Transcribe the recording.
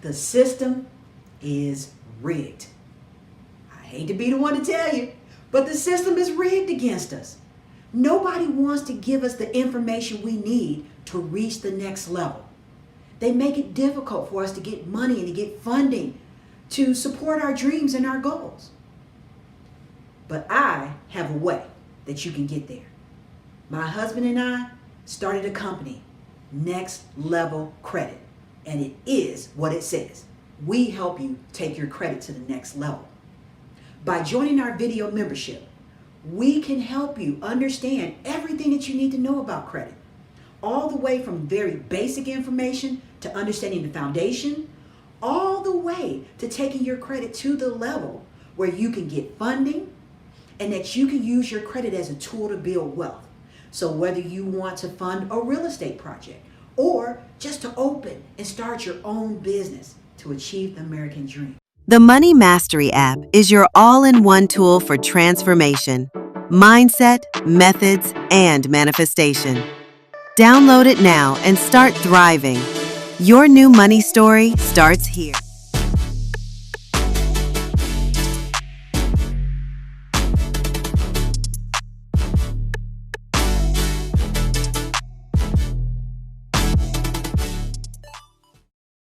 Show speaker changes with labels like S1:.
S1: The system is rigged. I hate to be the one to tell you, but the system is rigged against us. Nobody wants to give us the information we need to reach the next level. They make it difficult for us to get money and to get funding to support our dreams and our goals. But I have a way that you can get there. My husband and I started a company, Next Level Credit, and it is what it says. We help you take your credit to the next level. By joining our video membership, we can help you understand everything that you need to know about credit, all the way from very basic information to understanding the foundation, all the way to taking your credit to the level where you can get funding and that you can use your credit as a tool to build wealth. So whether you want to fund a real estate project or just to open and start your own business to achieve the American dream.
S2: The Money Mastery app is your all-in-one tool for transformation, mindset, methods, and manifestation. Download it now and start thriving. Your new money story starts here.